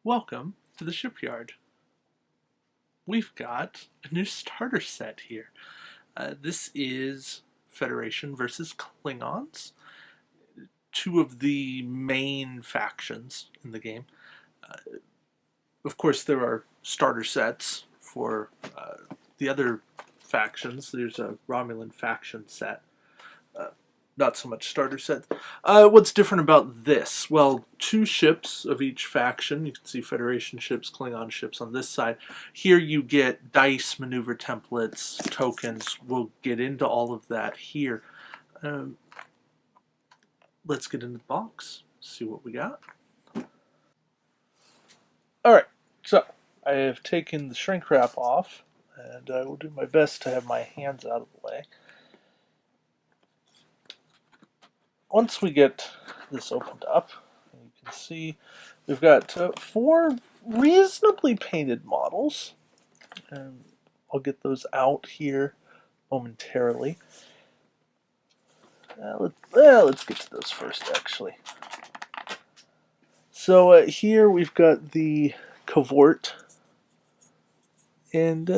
Welcome to the shipyard. We've got a new starter set here. This is Federation versus Klingons, two of the main factions in the game. Of course, there are starter sets for the other factions. There's a Romulan faction set. Not so much starter sets. What's different about this? Well, two ships of each faction. You can see Federation ships, Klingon ships on this side. Here you get dice, maneuver templates, tokens. We'll get into all of that here. Let's get into the box, see what we got. Alright, so I have taken the shrink wrap off, and I will do my best to have my hands out of the way. Once we get this opened up, you can see we've got four reasonably painted models, and I'll get those out here momentarily. Let's get to those first, actually. So here we've got the Cavort, and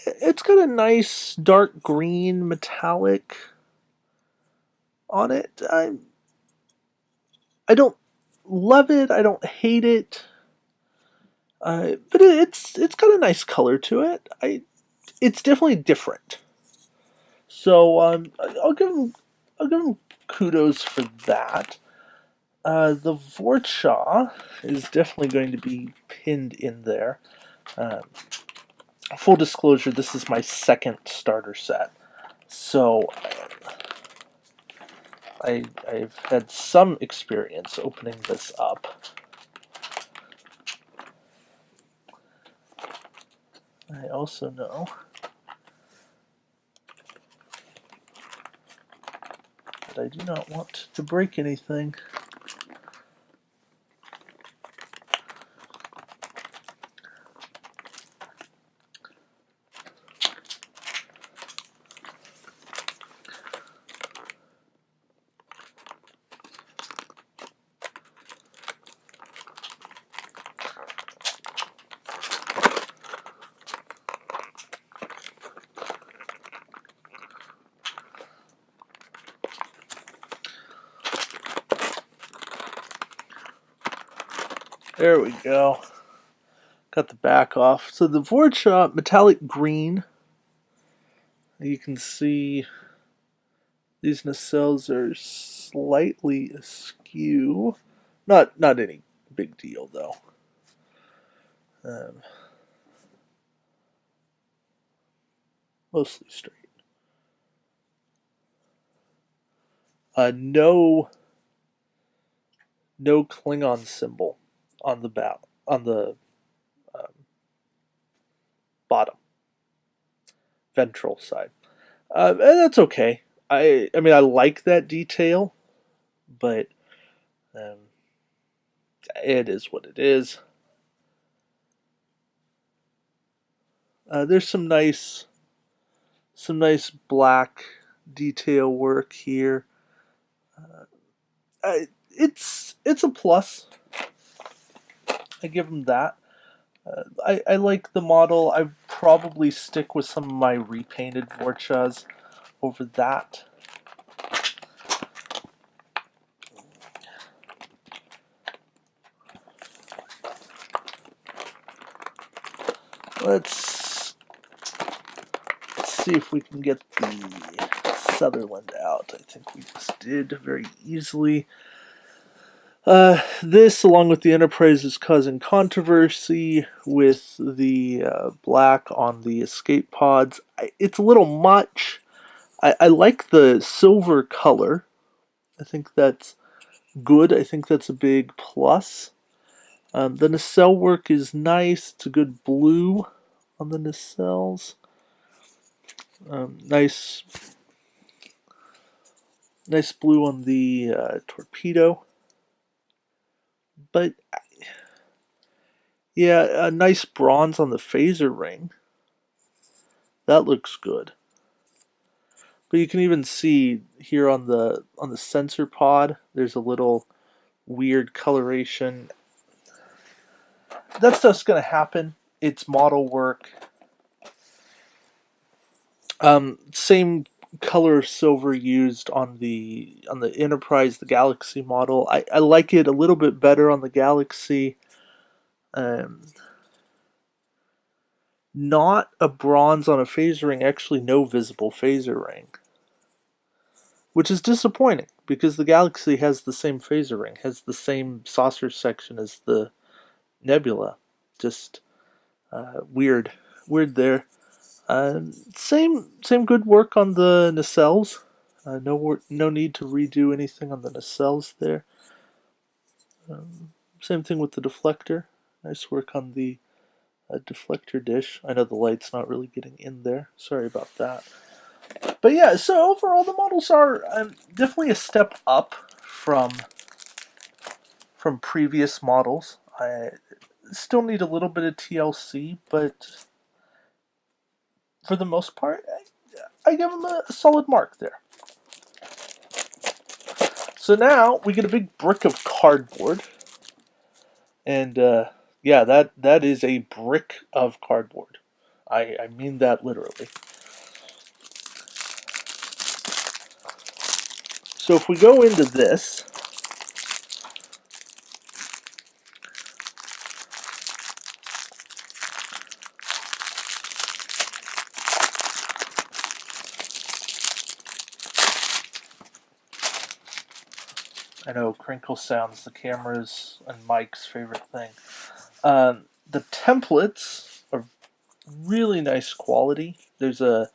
it's got a nice dark green metallic on it. I don't love it. I don't hate it. But it's got a nice color to it. It's definitely different. So I'll give him kudos for that. The Vorcha is definitely going to be pinned in there. Full disclosure, this is my second starter set, so I've had some experience opening this up. I also know that I do not want to break anything. There we go. Got the back off. So the Vorcha metallic green. You can see these nacelles are slightly askew. Not any big deal though. Mostly straight. No Klingon symbol on the bottom ventral side. And that's okay. I mean, I like that detail, but it is what it is. There's some nice black detail work here. It's a plus. I give them that. I like the model. I probably stick with some of my repainted Vorchas over that. Let's see if we can get the Sutherland out. I think we just did very easily. This, along with the Enterprise, is causing controversy with the black on the escape pods. It's a little much. I like the silver color. I think that's good. I think that's a big plus. The nacelle work is nice. It's a good blue on the nacelles. Nice blue on the torpedo. But yeah, a nice bronze on the phaser ring. That looks good. But you can even see here on the sensor pod, there's a little weird coloration. That stuff's going to happen. It's model work. Same color silver used on the Enterprise, the Galaxy model. I like it a little bit better on the Galaxy. Not a bronze on a phaser ring, actually no visible phaser ring. Which is disappointing, because the Galaxy has the same phaser ring, has the same saucer section as the Nebula. Just weird. Weird there. Same good work on the nacelles. No need to redo anything on the nacelles there. Same thing with the deflector. Nice work on the deflector dish. I know the light's not really getting in there. Sorry about that. But yeah, so overall the models are definitely a step up from previous models. I still need a little bit of TLC, but for the most part, I give them a solid mark there. So now we get a big brick of cardboard, and yeah, that is a brick of cardboard. I mean that literally. So if we go into this, I know crinkle sounds, the camera's and Mike's favorite thing. The templates are really nice quality. There's a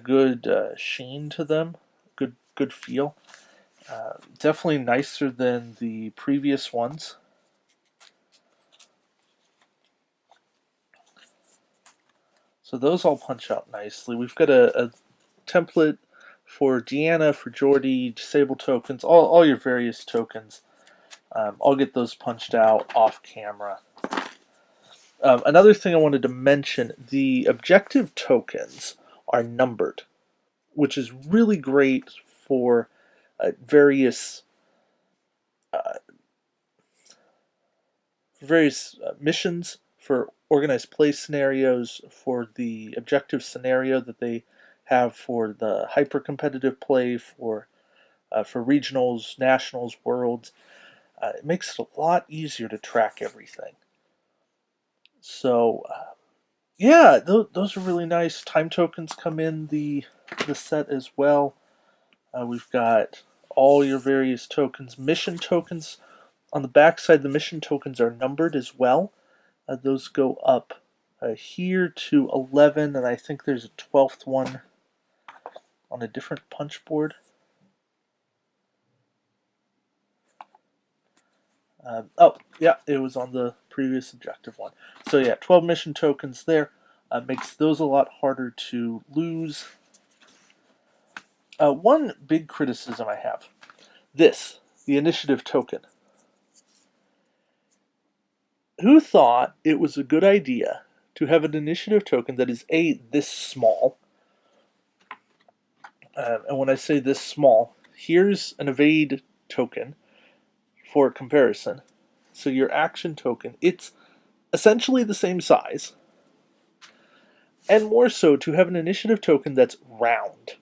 good sheen to them, good feel. Definitely nicer than the previous ones. So those all punch out nicely. We've got a template for Deanna, for Geordi, disable tokens, all your various tokens. I'll get those punched out off camera. Another thing I wanted to mention, the objective tokens are numbered, which is really great for various missions, for organized play scenarios, for the objective scenario that they have for the hyper competitive play, for regionals, nationals, worlds. It makes it a lot easier to track everything. So yeah, those are really nice. Time tokens come in the set as well. We've got all your various tokens. Mission tokens. On the back side, the mission tokens are numbered as well. Those go up here to 11, and I think there's a 12th one on a different punch board. Oh, yeah, it was on the previous objective one. So yeah, 12 mission tokens there. Makes those a lot harder to lose. One big criticism I have. The initiative token. Who thought it was a good idea to have an initiative token that is this small? And when I say this small, here's an evade token for comparison. So your action token, it's essentially the same size. And more so, to have an initiative token that's round.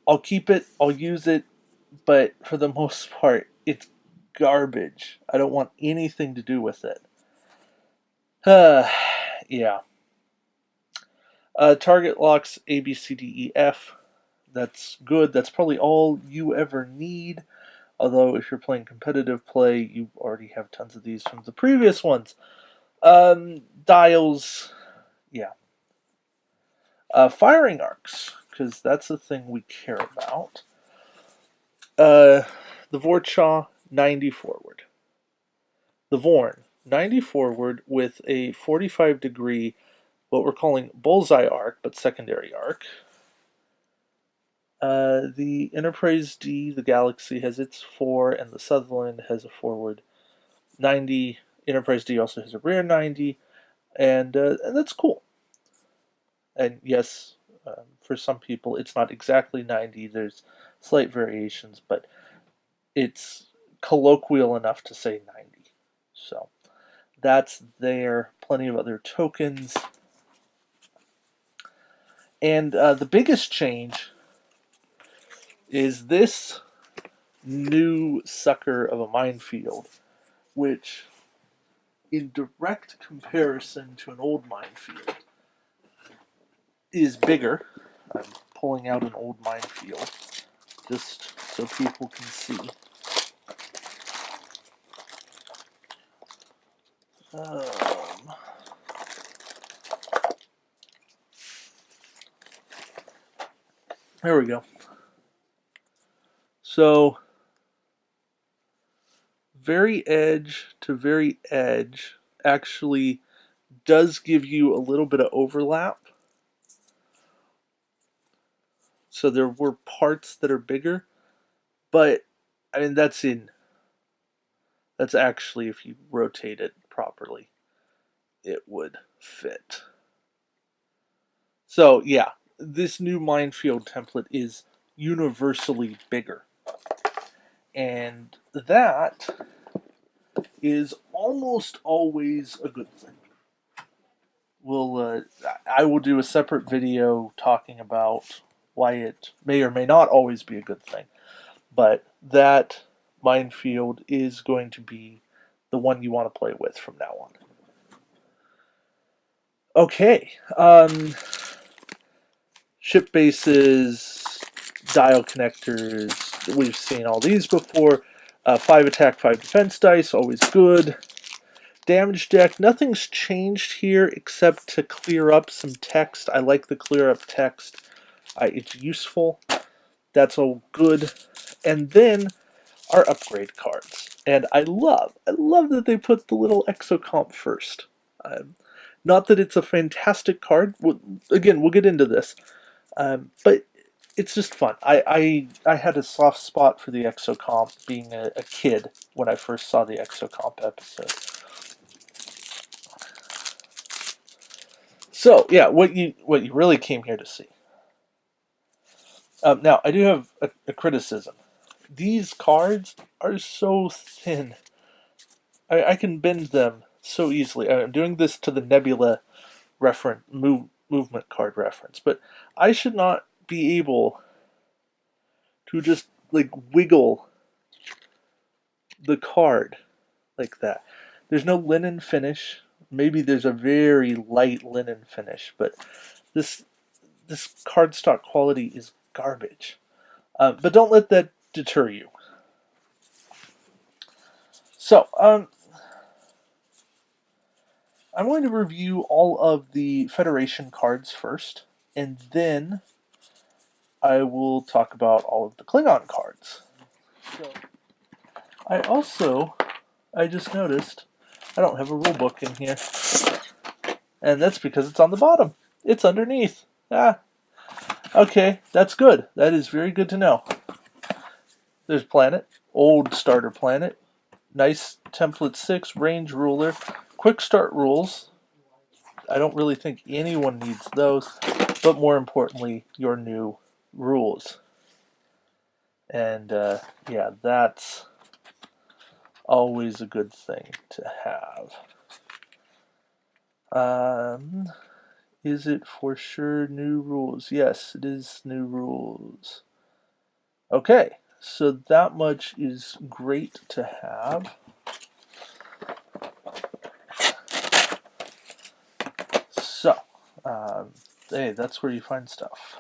I'll keep it, I'll use it, but for the most part, it's garbage. I don't want anything to do with it. Yeah. Target locks A, B, C, D, E, F. That's good. That's probably all you ever need. Although, if you're playing competitive play, you already have tons of these from the previous ones. Dials, yeah. Firing arcs, because that's the thing we care about. The Vortshaw, 90 forward. The Vorn, 90 forward with a 45 degree, what we're calling bullseye arc, but secondary arc. The Enterprise D, the Galaxy, has its 4, and the Sutherland has a forward 90. Enterprise D also has a rear 90, and that's cool. And yes, for some people, it's not exactly 90. There's slight variations, but it's colloquial enough to say 90. So that's there. Plenty of other tokens. And the biggest change is this new sucker of a minefield, which, in direct comparison to an old minefield, is bigger. I'm pulling out an old minefield just so people can see. There we go. So, very edge to very edge actually does give you a little bit of overlap. So there were parts that are bigger, but I mean that's actually, if you rotate it properly, it would fit. So yeah, this new minefield template is universally bigger. And that is almost always a good thing. I will do a separate video talking about why it may or may not always be a good thing. But that minefield is going to be the one you want to play with from now on. Okay. Ship bases, dial connectors. We've seen all these before. 5 attack, 5 defense dice, always good. Damage deck, nothing's changed here except to clear up some text. I like the clear up text. It's useful. That's all good. And then our upgrade cards. And I love that they put the little exocomp first. Not that it's a fantastic card. Again, we'll get into this. But it's just fun. I had a soft spot for the exocomp being a kid when I first saw the exocomp episode. So yeah, what you really came here to see. Now I do have a criticism. These cards are so thin. I can bend them so easily. I'm doing this to the Nebula movement card reference, but I should not be able to just like wiggle the card like that. There's no linen finish. Maybe there's a very light linen finish, but this cardstock quality is garbage. But don't let that deter you. So, I'm going to review all of the Federation cards first, and then I will talk about all of the Klingon cards. So, I just noticed I don't have a rule book in here. And that's because it's on the bottom. It's underneath. Okay, that's good. That is very good to know. There's planet, old starter planet, nice template 6, range ruler, quick start rules. I don't really think anyone needs those, but more importantly, your new rules. And yeah, that's always a good thing to have. Is it for sure new rules? Yes, it is new rules. Okay, so that much is great to have. So, hey, that's where you find stuff.